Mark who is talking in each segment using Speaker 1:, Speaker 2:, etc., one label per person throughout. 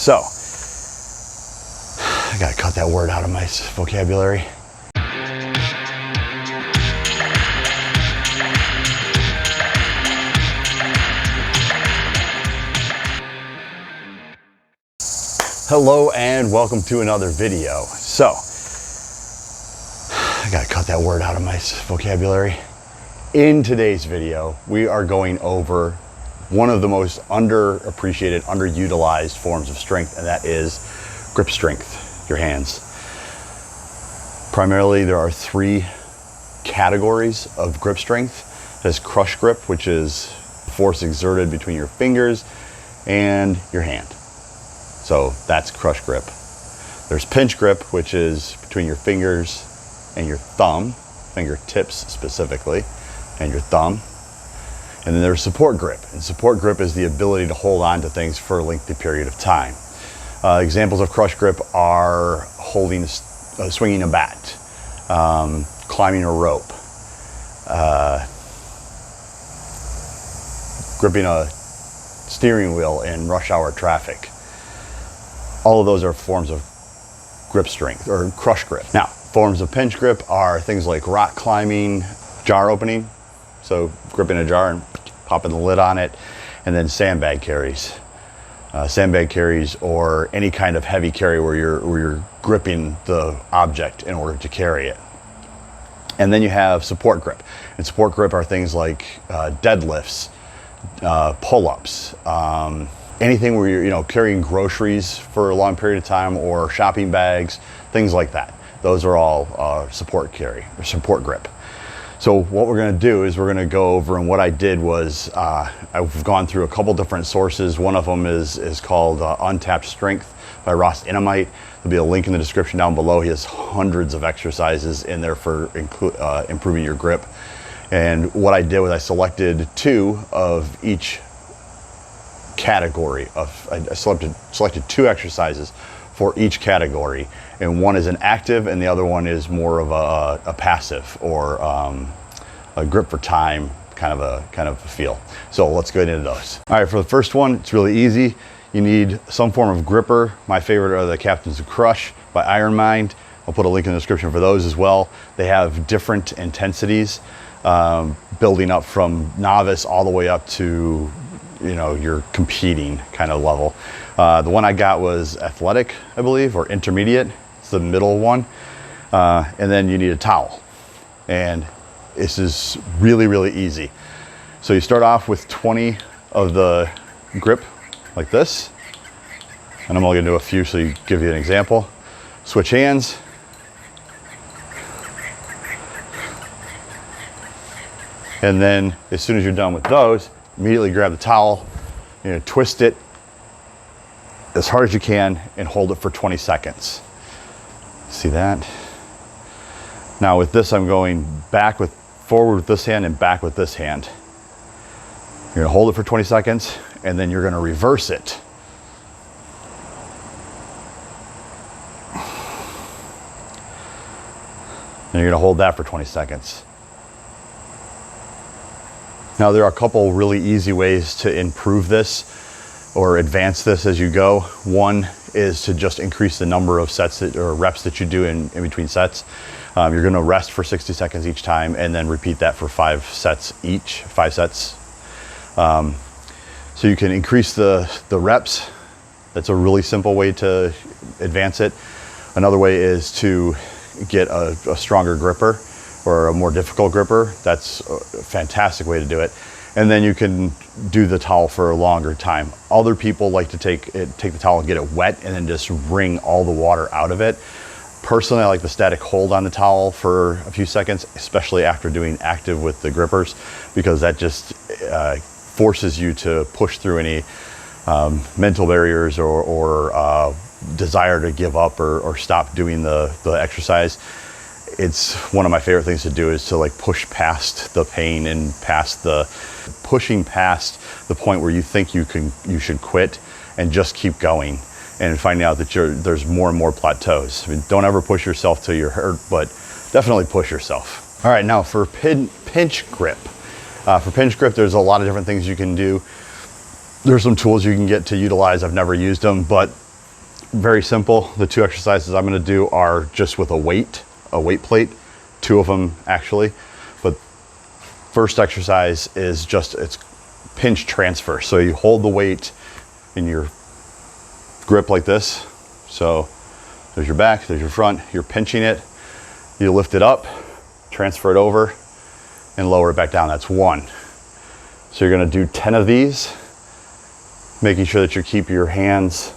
Speaker 1: So, I gotta cut that word out of my vocabulary. Hello and welcome to another video. So, I gotta cut that word out of my vocabulary. In today's video, we are going over one of the most underappreciated, underutilized forms of strength, and that is grip strength, your hands. Primarily, there are three categories of grip strength. There's crush grip, which is force exerted between your fingers and your hand. So that's crush grip. There's pinch grip, which is between your fingers and your thumb, fingertips specifically, and your thumb. And then there's support grip. And support grip is the ability to hold on to things for a lengthy period of time. Examples of crush grip are holding, swinging a bat, climbing a rope, gripping a steering wheel in rush hour traffic. All of those are forms of grip strength or crush grip. Now, forms of pinch grip are things like rock climbing, jar opening, so gripping a jar and popping the lid on it, and then sandbag carries. Sandbag carries or any kind of heavy carry where you're gripping the object in order to carry it. And then you have support grip. And support grip are things like deadlifts, pull-ups, anything where you're carrying groceries for a long period of time or shopping bags, things like that. Those are all support carry or support grip. So what we're going to do is we're going to go over, and what I did was I've gone through a couple different sources. One of them is called Untapped Strength by Enamait. There'll be a link in the description down below. He has hundreds of exercises in there for improving your grip. And what I did was I selected two of each category I selected two exercises for each category, and one is an active and the other one is more of a passive or a grip for time kind of a feel. So let's go into those. All right, for the first one, it's really easy. You need some form of gripper. My favorite are the Captains of Crush by Iron Mind. I'll put a link in the description for those as well. They have different intensities, building up from novice all the way up to your competing kind of level. The one I got was athletic, I believe, or intermediate. It's the middle one. And then you need a towel. And this is really, really easy. So you start off with 20 of the grip like this. And I'm only gonna do a few so you give you an example. Switch hands. And then as soon as you're done with those, immediately grab the towel, twist it as hard as you can and hold it for 20 seconds. See that? Now with this, I'm going forward with this hand and back with this hand. You're gonna hold it for 20 seconds and then you're gonna reverse it. And you're gonna hold that for 20 seconds. Now there are a couple really easy ways to improve this or advance this as you go. One is to just increase the number of sets or reps that you do in between sets. You're gonna rest for 60 seconds each time and then repeat that for 5 sets each, 5 sets. So you can increase the reps. That's a really simple way to advance it. Another way is to get a stronger gripper or a more difficult gripper. That's a fantastic way to do it. And then you can do the towel for a longer time. Other people like to take the towel and get it wet and then just wring all the water out of it. Personally, I like the static hold on the towel for a few seconds, especially after doing active with the grippers, because that just forces you to push through any mental barriers or desire to give up or stop doing the exercise. It's one of my favorite things to do is to push past the pain and pushing past the point where you think you should quit and just keep going and finding out that there's more and more plateaus. I mean, don't ever push yourself till you're hurt, but definitely push yourself. All right, now for pinch grip. For pinch grip, there's a lot of different things you can do. There's some tools you can get to utilize. I've never used them, but very simple. The 2 exercises I'm gonna do are just with a weight plate, 2 of them actually. But first exercise is just, it's pinch transfer. So you hold the weight in your grip like this. So there's your back, there's your front, you're pinching it. You lift it up, transfer it over, and lower it back down. That's 1. So you're gonna do 10 of these, making sure that you keep your hands,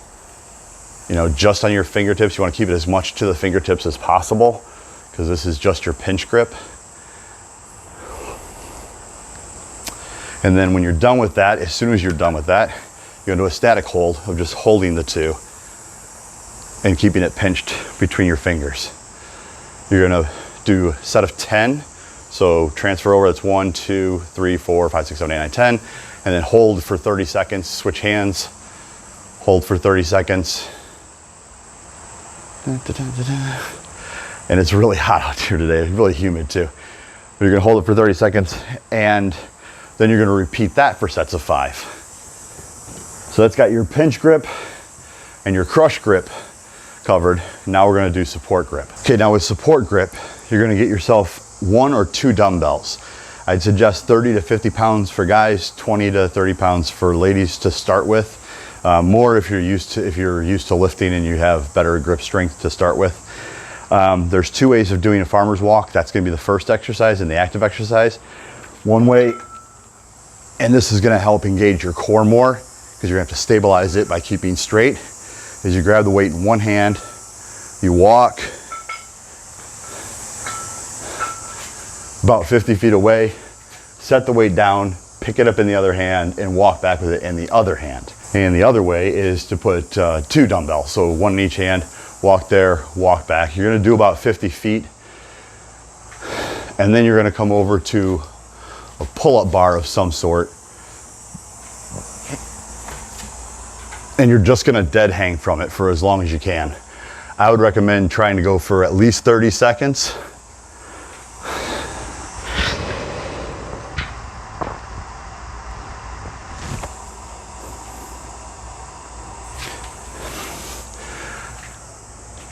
Speaker 1: you know, just on your fingertips. You wanna keep it as much to the fingertips as possible, because this is just your pinch grip. And then when you're done with that, as soon as you're done with that, you're gonna do a static hold of just holding the 2 and keeping it pinched between your fingers. You're gonna do a set of 10. So transfer over, that's 1, 2, 3, 4, 5, 6, 7, 8, 9, 10. And then hold for 30 seconds, switch hands, hold for 30 seconds. And it's really hot out here today, it's really humid too. But you're gonna hold it for 30 seconds, and then you're gonna repeat that for sets of 5. So that's got your pinch grip and your crush grip covered. Now we're gonna do support grip. Okay, now with support grip, you're gonna get yourself 1 or 2 dumbbells. I'd suggest 30 to 50 pounds for guys, 20 to 30 pounds for ladies to start with. More if you're used to lifting and you have better grip strength to start with. There's 2 ways of doing a farmer's walk. That's gonna be the first exercise and the active exercise. One way, and this is gonna help engage your core more, because you're gonna have to stabilize it by keeping straight, is you grab the weight in one hand, you walk about 50 feet away, set the weight down, pick it up in the other hand, and walk back with it in the other hand. And the other way is to put 2 dumbbells, so 1 in each hand, walk there, walk back. You're gonna do about 50 feet, and then you're gonna come over to a pull-up bar of some sort, and you're just gonna dead hang from it for as long as you can. I would recommend trying to go for at least 30 seconds.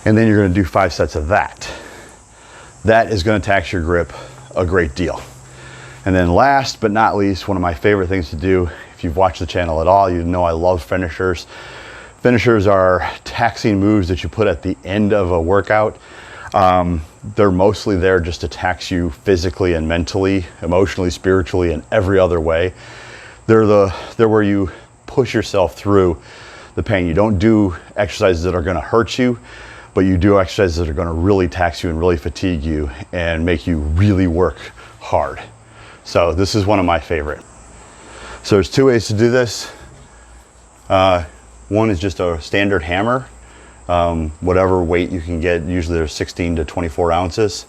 Speaker 1: And then you're gonna do 5 sets of that. That is gonna tax your grip a great deal. And then last but not least, one of my favorite things to do, if you've watched the channel at all, you know I love finishers. Finishers are taxing moves that you put at the end of a workout. They're mostly there just to tax you physically and mentally, emotionally, spiritually, and every other way. They're where you push yourself through the pain. You don't do exercises that are gonna hurt you, but you do exercises that are gonna really tax you and really fatigue you and make you really work hard. So this is one of my favorite. So there's 2 ways to do this. One is just a standard hammer, whatever weight you can get. Usually they're 16 to 24 ounces.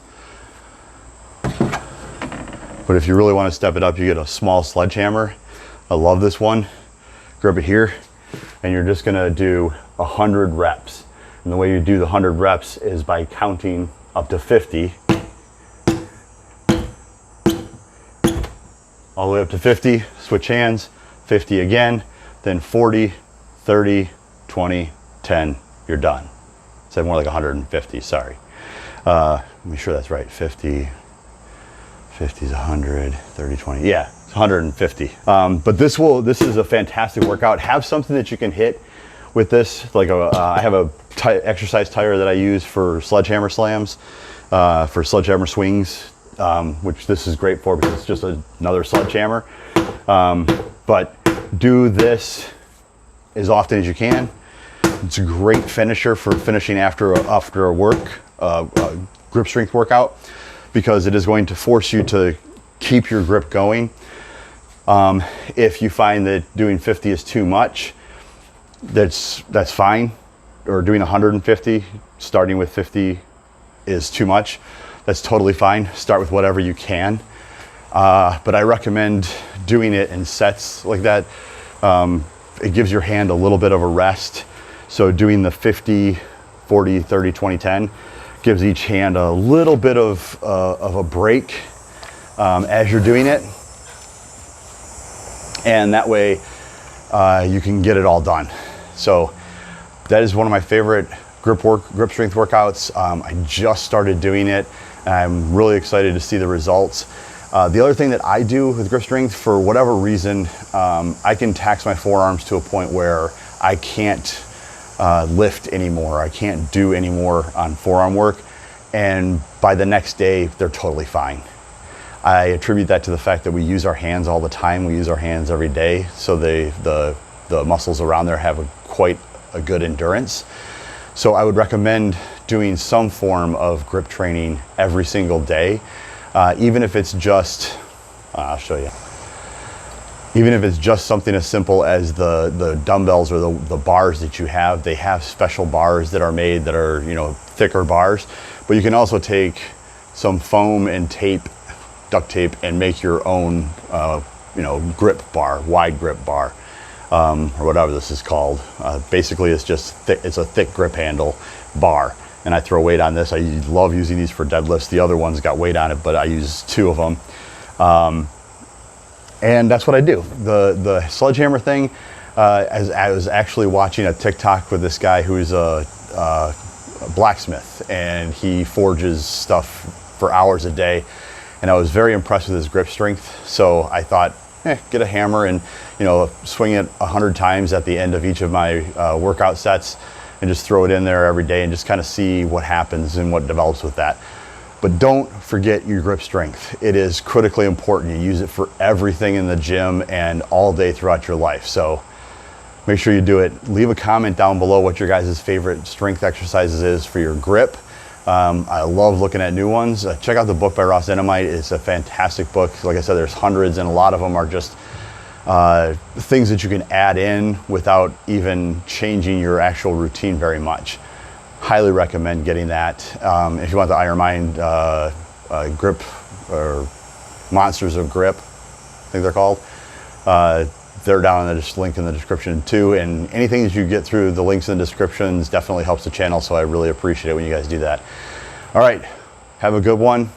Speaker 1: But if you really want to step it up, you get a small sledgehammer. I love this one. Grab it here, and you're just gonna do 100 reps. And the way you do the 100 reps is by counting up to 50. All the way up to 50, switch hands, 50 again, then 40, 30, 20, 10, you're done. So more like 150, sorry. Let me sure that's right, 50, 50 is 100, 30, 20, yeah, it's 150. But this is a fantastic workout. Have something that you can hit with this, like I have a exercise tire that I use for sledgehammer slams, for sledgehammer swings, which this is great for because it's just another sledgehammer. But do this as often as you can. It's a great finisher for finishing after a grip strength workout, because it is going to force you to keep your grip going. If you find that doing 50 is too much, that's fine. Or doing 150, starting with 50 is too much. That's totally fine. Start with whatever you can. But I recommend doing it in sets like that. It gives your hand a little bit of a rest. So doing the 50, 40, 30, 20, 10 gives each hand a little bit of a break as you're doing it. And that way you can get it all done. So That is one of my favorite grip strength workouts. I just started doing it, and I'm really excited to see the results. The other thing that I do with grip strength, for whatever reason, I can tax my forearms to a point where I can't lift anymore. I can't do any more on forearm work, and by the next day, they're totally fine. I attribute that to the fact that we use our hands all the time. We use our hands every day, so the muscles around there have quite a good endurance. So I would recommend doing some form of grip training every single day, even if it's just, I'll show you. Even if it's just something as simple as the dumbbells or the bars that you have. They have special bars that are made that are, you know, thicker bars, but you can also take some foam and tape, duct tape, and make your own, you know, grip bar, wide grip bar. Or whatever this is called. Basically, it's just it's a thick grip handle bar, and I throw weight on this. I love using these for deadlifts. The other one's got weight on it, but I use 2 of them, and that's what I do. The sledgehammer thing. As I was actually watching a TikTok with this guy who's a blacksmith, and he forges stuff for hours a day, and I was very impressed with his grip strength. So I thought, get a hammer and, you know, swing it 100 times at the end of each of my workout sets, and just throw it in there every day and just kind of see what happens and what develops with that. But don't forget your grip strength. It is critically important. You use it for everything in the gym and all day throughout your life. So make sure you do it. Leave a comment down below what your guys' favorite strength exercises is for your grip. I love looking at new ones. Check out the book by Enamait. It's a fantastic book. Like I said, there's hundreds, and a lot of them are just things that you can add in without even changing your actual routine very much. Highly recommend getting that. If you want the Iron Mind grip, or Monsters of Grip, I think they're called, they're down in the link in the description too. And anything that you get through the links in the descriptions definitely helps the channel, so I really appreciate it when you guys do that. All right, have a good one.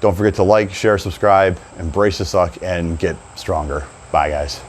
Speaker 1: Don't forget to like, share, subscribe, embrace the suck, and get stronger. Bye, guys.